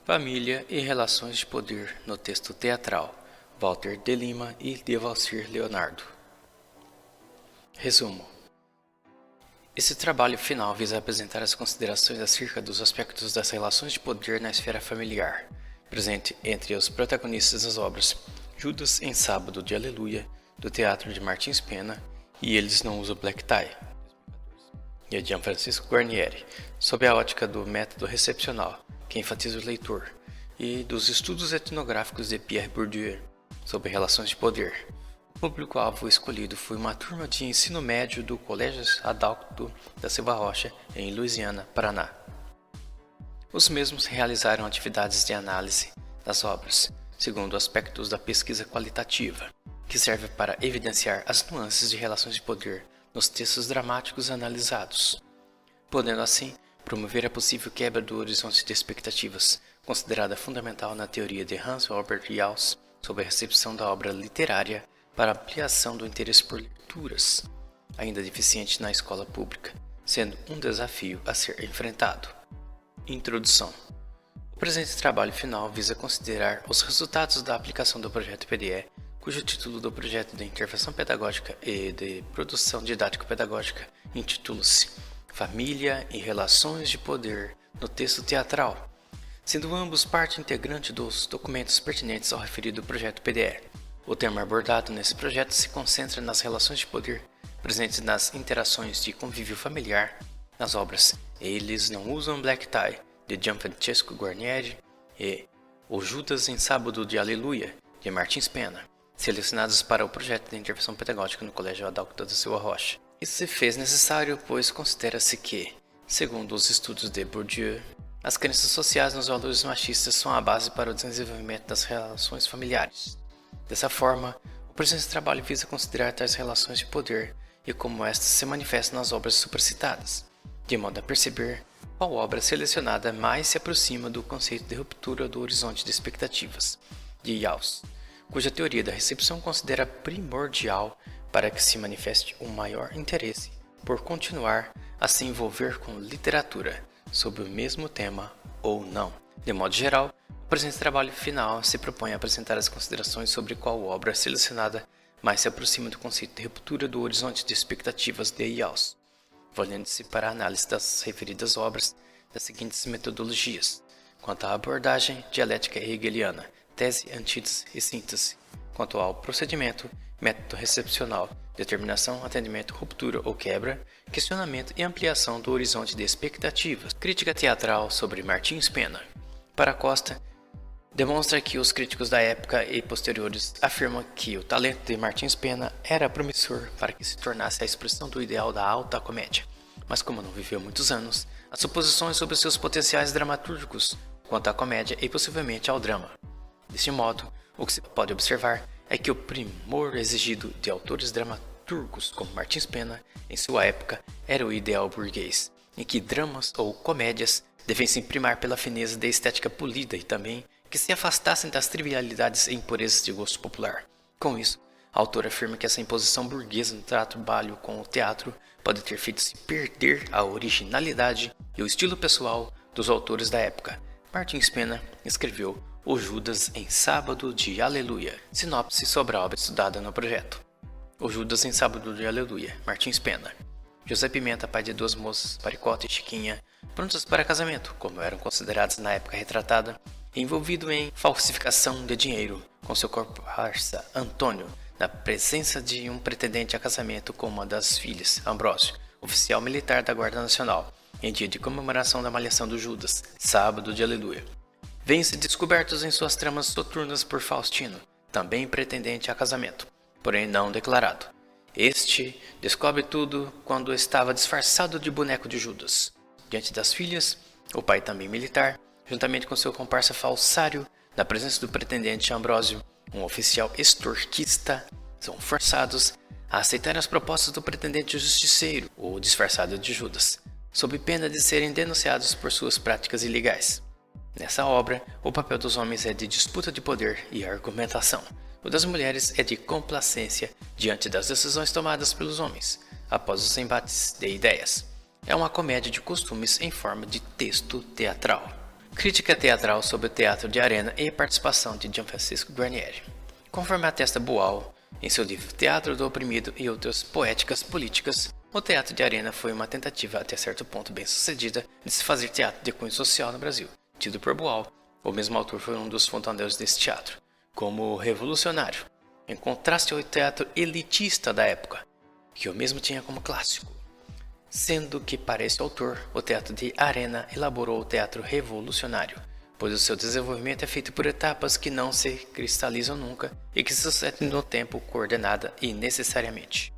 Família e relações de poder no texto teatral, Walter de Lima e Devalcir Leonardo. Resumo. Esse trabalho final visa apresentar as considerações acerca dos aspectos das relações de poder na esfera familiar, presente entre os protagonistas das obras Judas em Sábado de Aleluia, do teatro de Martins Pena, e Eles Não Usam Black Tie, de Gianfrancesco Guarnieri, sob a ótica do método recepcional, que enfatiza o leitor, e dos estudos etnográficos de Pierre Bourdieu sobre relações de poder. O público-alvo escolhido foi uma turma de ensino médio do Colégio Adalto da Silva Rocha, em Luisiana, Paraná. Os mesmos realizaram atividades de análise das obras, segundo aspectos da pesquisa qualitativa, que serve para evidenciar as nuances de relações de poder nos textos dramáticos analisados, podendo assim promover a possível quebra do horizonte de expectativas, considerada fundamental na teoria de Hans Robert Jauss sobre a recepção da obra literária para ampliação do interesse por leituras, ainda deficiente na escola pública, sendo um desafio a ser enfrentado. Introdução. O presente trabalho final visa considerar os resultados da aplicação do projeto PDE, cujo título do projeto de intervenção pedagógica e de produção didático-pedagógica intitula-se Família e Relações de Poder no Texto Teatral, sendo ambos parte integrante dos documentos pertinentes ao referido projeto PDE. O tema abordado nesse projeto se concentra nas relações de poder presentes nas interações de convívio familiar, nas obras Eles Não Usam Black Tie, de Gianfrancesco Guarnieri, e O Judas em Sábado de Aleluia, de Martins Pena, selecionados para o projeto de intervenção pedagógica no Colégio Adalto da Silva Rocha. Isso se fez necessário, pois considera-se que, segundo os estudos de Bourdieu, as crenças sociais nos valores machistas são a base para o desenvolvimento das relações familiares. Dessa forma, o presente trabalho visa considerar tais relações de poder e como estas se manifestam nas obras supracitadas, de modo a perceber qual obra selecionada mais se aproxima do conceito de ruptura do horizonte de expectativas, de Jauss, cuja teoria da recepção considera primordial para que se manifeste um maior interesse por continuar a se envolver com literatura sobre o mesmo tema ou não. De modo geral, o presente trabalho final se propõe a apresentar as considerações sobre qual obra selecionada mais se aproxima do conceito de ruptura do horizonte de expectativas de Jauss, valendo-se para a análise das referidas obras das seguintes metodologias: quanto à abordagem dialética hegeliana, tese, antítese e síntese; quanto ao procedimento, método recepcional, determinação, atendimento, ruptura ou quebra, questionamento e ampliação do horizonte de expectativas; crítica teatral sobre Martins Pena. Para Costa, demonstra que os críticos da época e posteriores afirmam que o talento de Martins Pena era promissor para que se tornasse a expressão do ideal da alta comédia, mas como não viveu muitos anos, as suposições sobre seus potenciais dramatúrgicos quanto à comédia e possivelmente ao drama. Deste modo, o que se pode observar é que o primor exigido de autores dramaturgos como Martins Pena em sua época era o ideal burguês, em que dramas ou comédias devem se primar pela fineza da estética polida e também que se afastassem das trivialidades e impurezas de gosto popular. Com isso, a autora afirma que essa imposição burguesa no trabalho com o teatro pode ter feito se perder a originalidade e o estilo pessoal dos autores da época. Martins Pena escreveu O Judas em Sábado de Aleluia, sinopse sobre a obra estudada no projeto. O Judas em Sábado de Aleluia, Martins Pena. José Pimenta, pai de duas moças, Paricota e Chiquinha, prontas para casamento, como eram consideradas na época retratada, envolvido em falsificação de dinheiro com seu comparsa Antônio, na presença de um pretendente a casamento com uma das filhas, Ambrósio, oficial militar da Guarda Nacional, em dia de comemoração da malhação do Judas, Sábado de Aleluia. Vêm-se descobertos em suas tramas soturnas por Faustino, também pretendente a casamento, porém não declarado. Este descobre tudo quando estava disfarçado de boneco de Judas. Diante das filhas, o pai também militar, juntamente com seu comparsa falsário, na presença do pretendente Ambrósio, um oficial extorquista, são forçados a aceitar as propostas do pretendente justiceiro, o disfarçado de Judas, sob pena de serem denunciados por suas práticas ilegais. Nessa obra, o papel dos homens é de disputa de poder e argumentação. O das mulheres é de complacência diante das decisões tomadas pelos homens, após os embates de ideias. É uma comédia de costumes em forma de texto teatral. Crítica teatral sobre o teatro de arena e participação de Gianfrancesco Guarnieri. Conforme atesta Boal, em seu livro Teatro do Oprimido e Outras Poéticas Políticas, o teatro de arena foi uma tentativa até certo ponto bem sucedida de se fazer teatro de cunho social no Brasil, tido por Boal. O mesmo autor foi um dos fundadores desse teatro, como revolucionário, em contraste ao teatro elitista da época, que o mesmo tinha como clássico. Sendo que, para esse autor, o teatro de arena elaborou o teatro revolucionário, pois o seu desenvolvimento é feito por etapas que não se cristalizam nunca e que se sucedem no tempo coordenada e necessariamente.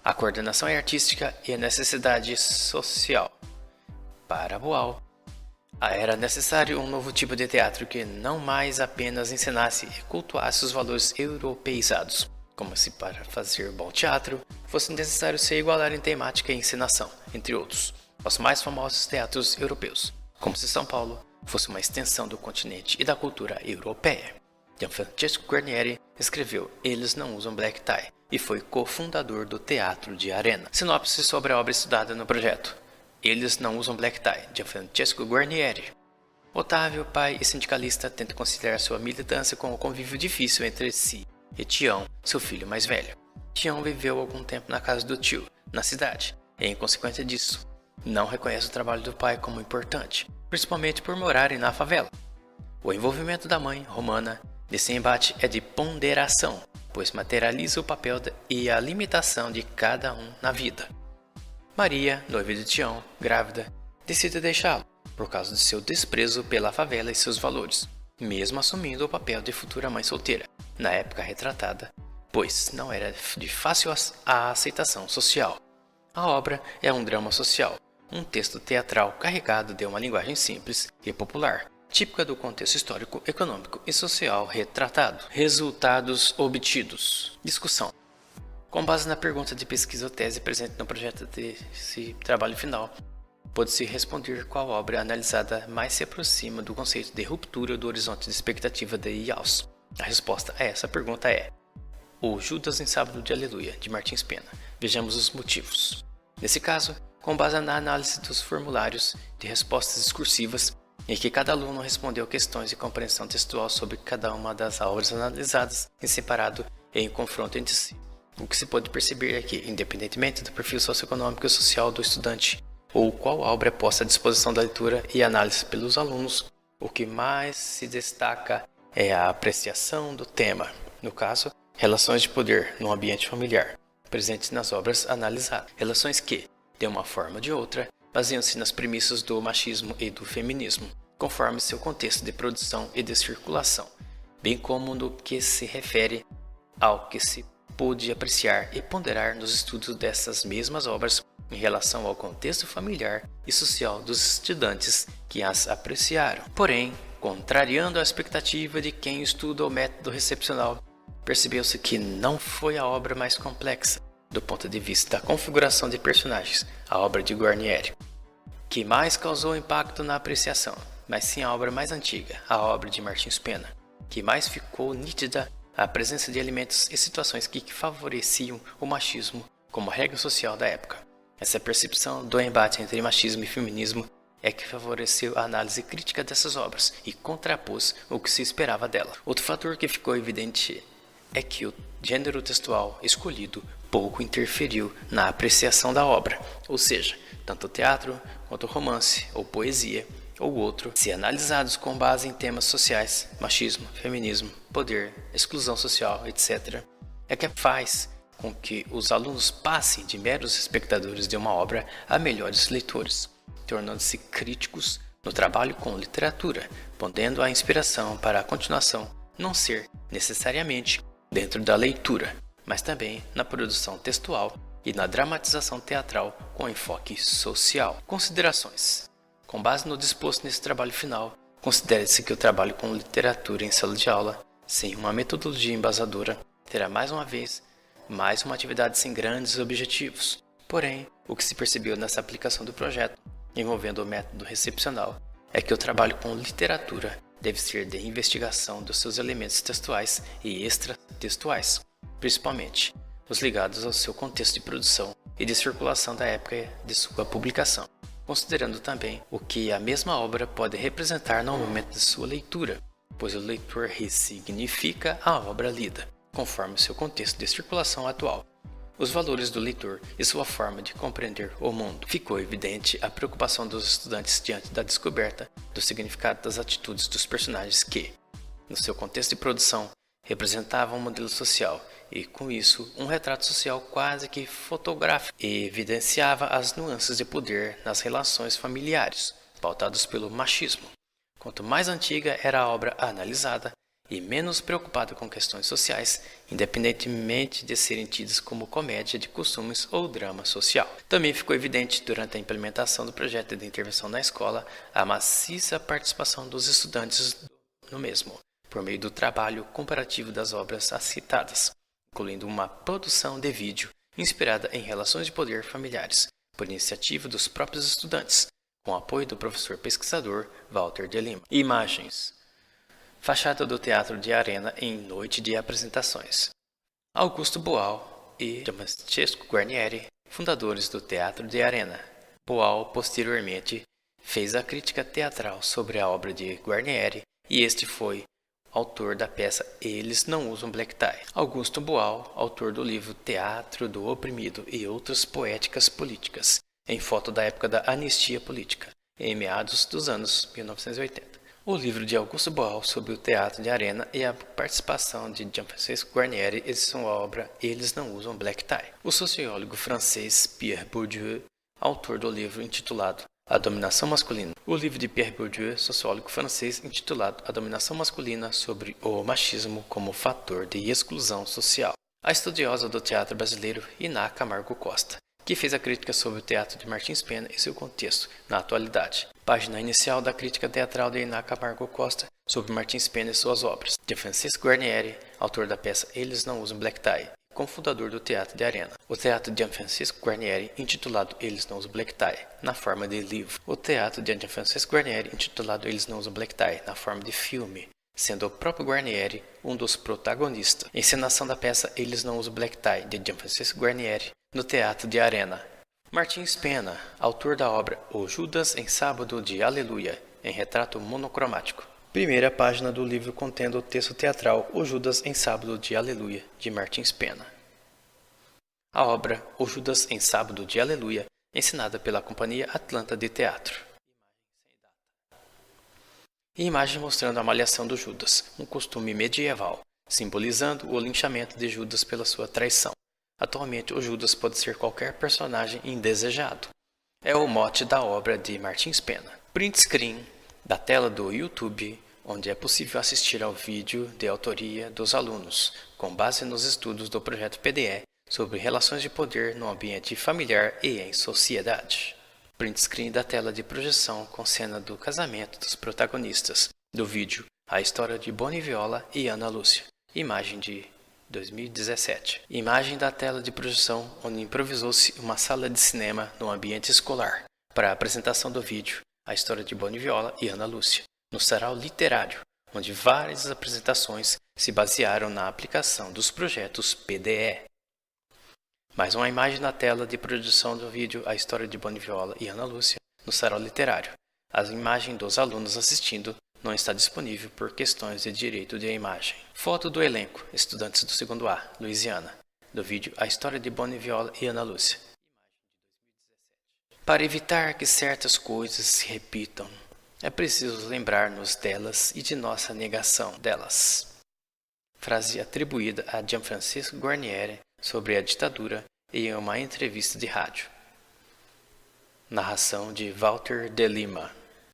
A coordenação é artística e a necessidade social. Para Boal, era necessário um novo tipo de teatro que não mais apenas ensinasse e cultuasse os valores europeizados, como se para fazer bom teatro fosse necessário se igualar em temática e encenação, entre outros, aos mais famosos teatros europeus, como se São Paulo fosse uma extensão do continente e da cultura europeia. Gianfrancesco Guarnieri escreveu Eles Não Usam Black Tie e foi cofundador do Teatro de Arena. Sinopse sobre a obra estudada no projeto. Eles Não Usam Black Tie, Gianfrancesco Guarnieri. Otávio, pai e sindicalista, tenta conciliar sua militância com o convívio difícil entre si e Tião, seu filho mais velho. Tião viveu algum tempo na casa do tio, na cidade, e em consequência disso, não reconhece o trabalho do pai como importante, principalmente por morarem na favela. O envolvimento da mãe, Romana, nesse embate é de ponderação, pois materializa o papel e a limitação de cada um na vida. Maria, noiva de Tião, grávida, decide deixá-lo, por causa de seu desprezo pela favela e seus valores, mesmo assumindo o papel de futura mãe solteira, na época retratada, pois não era de fácil aceitação social. A obra é um drama social, um texto teatral carregado de uma linguagem simples e popular, típica do contexto histórico, econômico e social retratado. Resultados obtidos. Discussão. Com base na pergunta de pesquisa ou tese presente no projeto desse trabalho final, pode-se responder qual obra analisada mais se aproxima do conceito de ruptura do horizonte de expectativa de Yaus. A resposta a essa pergunta é O Judas em Sábado de Aleluia, de Martins Pena. Vejamos os motivos. Nesse caso, com base na análise dos formulários de respostas discursivas, em que cada aluno respondeu questões de compreensão textual sobre cada uma das obras analisadas em separado e em confronto entre si. O que se pode perceber é que, independentemente do perfil socioeconômico e social do estudante, ou qual obra é posta à disposição da leitura e análise pelos alunos, o que mais se destaca é a apreciação do tema, no caso, relações de poder no ambiente familiar, presentes nas obras analisadas. Relações que, de uma forma ou de outra, baseiam-se nas premissas do machismo e do feminismo, conforme seu contexto de produção e de circulação, bem como no que se refere ao que se pôde apreciar e ponderar nos estudos dessas mesmas obras em relação ao contexto familiar e social dos estudantes que as apreciaram. Porém, contrariando a expectativa de quem estuda o método recepcional, percebeu-se que não foi a obra mais complexa, do ponto de vista da configuração de personagens, a obra de Guarnieri, que mais causou impacto na apreciação, mas sim a obra mais antiga, a obra de Martins Pena, que mais ficou nítida a presença de elementos e situações que favoreciam o machismo como regra social da época. Essa percepção do embate entre machismo e feminismo é que favoreceu a análise crítica dessas obras e contrapôs o que se esperava dela. Outro fator que ficou evidente é que o gênero textual escolhido pouco interferiu na apreciação da obra, ou seja, tanto o teatro quanto o romance ou poesia ou outro, se analisados com base em temas sociais, machismo, feminismo, poder, exclusão social, etc., é que faz com que os alunos passem de meros espectadores de uma obra a melhores leitores, tornando-se críticos no trabalho com literatura, podendo a inspiração para a continuação não ser necessariamente dentro da leitura, mas também na produção textual e na dramatização teatral com enfoque social. Considerações. Com base no disposto nesse trabalho final, considere-se que o trabalho com literatura em sala de aula, sem uma metodologia embasadora, terá mais uma atividade sem grandes objetivos. Porém, o que se percebeu nessa aplicação do projeto, envolvendo o método recepcional, é que o trabalho com literatura deve ser de investigação dos seus elementos textuais e extratextuais, principalmente os ligados ao seu contexto de produção e de circulação da época de sua publicação. considerando também o que a mesma obra pode representar no momento de sua leitura, pois o leitor ressignifica a obra lida, conforme seu contexto de circulação atual. Os valores do leitor e sua forma de compreender o mundo. Ficou evidente a preocupação dos estudantes diante da descoberta do significado das atitudes dos personagens que, no seu contexto de produção, representavam um modelo social e, com isso, um retrato social quase que fotográfico e evidenciava as nuances de poder nas relações familiares, pautados pelo machismo. Quanto mais antiga era a obra analisada, e menos preocupada com questões sociais, independentemente de serem tidas como comédia de costumes ou drama social. Também ficou evidente durante a implementação do projeto de intervenção na escola a maciça participação dos estudantes no mesmo, por meio do trabalho comparativo das obras citadas, incluindo uma produção de vídeo inspirada em relações de poder familiares, por iniciativa dos próprios estudantes, com apoio do professor pesquisador Walter de Lima. Imagens. Fachada do Teatro de Arena em noite de apresentações. Augusto Boal e Gianfrancesco Guarnieri, fundadores do Teatro de Arena. Boal, posteriormente, fez a crítica teatral sobre a obra de Guarnieri e este foi autor da peça Eles Não Usam Black Tie. Augusto Boal, autor do livro Teatro do Oprimido e Outras Poéticas Políticas, em foto da época da anistia política, em meados dos anos 1980. O livro de Augusto Boal sobre o Teatro de Arena e a participação de Gianfrancesco Guarnieri em sua obra Eles Não Usam Black Tie. O sociólogo francês Pierre Bourdieu, autor do livro intitulado A Dominação Masculina. O livro de Pierre Bourdieu, sociólogo francês, intitulado A Dominação Masculina sobre o Machismo como Fator de Exclusão Social. A estudiosa do teatro brasileiro Iná Camargo Costa, que fez a crítica sobre o teatro de Martins Pena e seu contexto na atualidade. Página inicial da crítica teatral de Iná Camargo Costa sobre Martins Pena e suas obras. Gianfrancesco Guarnieri, autor da peça Eles Não Usam Black Tie, cofundador do Teatro de Arena. O Teatro de Gianfrancesco Guarnieri, intitulado Eles Não Usam Black Tie, na forma de livro. O Teatro de Gianfrancesco Guarnieri, intitulado Eles Não Usam Black Tie, na forma de filme, sendo o próprio Guarnieri um dos protagonistas. Encenação da peça Eles Não Usam Black Tie, de Gianfrancesco Guarnieri, no Teatro de Arena. Martins Pena, autor da obra O Judas em Sábado de Aleluia, em retrato monocromático. Primeira página do livro contendo o texto teatral O Judas em Sábado de Aleluia, de Martins Pena. A obra O Judas em Sábado de Aleluia, encenada pela Companhia Atlanta de Teatro. E imagem mostrando a malhação do Judas, um costume medieval, simbolizando o linchamento de Judas pela sua traição. Atualmente, o Judas pode ser qualquer personagem indesejado. É o mote da obra de Martins Pena. Print screen da tela do YouTube, onde é possível assistir ao vídeo de autoria dos alunos, com base nos estudos do projeto PDE sobre relações de poder no ambiente familiar e em sociedade. Print screen da tela de projeção com cena do casamento dos protagonistas do vídeo A História de Boni Viola e Ana Lúcia. Imagem de 2017. Imagem da tela de projeção onde improvisou-se uma sala de cinema no ambiente escolar para a apresentação do vídeo A História de Boni Viola e Ana Lúcia, no sarau literário, onde várias apresentações se basearam na aplicação dos projetos PDE. Mais uma imagem na tela de projeção do vídeo A História de Boni Viola e Ana Lúcia, no sarau literário. A imagem dos alunos assistindo não está disponível por questões de direito de imagem. Foto do elenco, estudantes do 2º A, Louisiana, do vídeo A História de Boni Viola e Ana Lúcia. Para evitar que certas coisas se repitam, é preciso lembrar-nos delas e de nossa negação delas. Frase atribuída a Gianfrancesco Guarnieri sobre a ditadura em uma entrevista de rádio. Narração de Walter de Lima.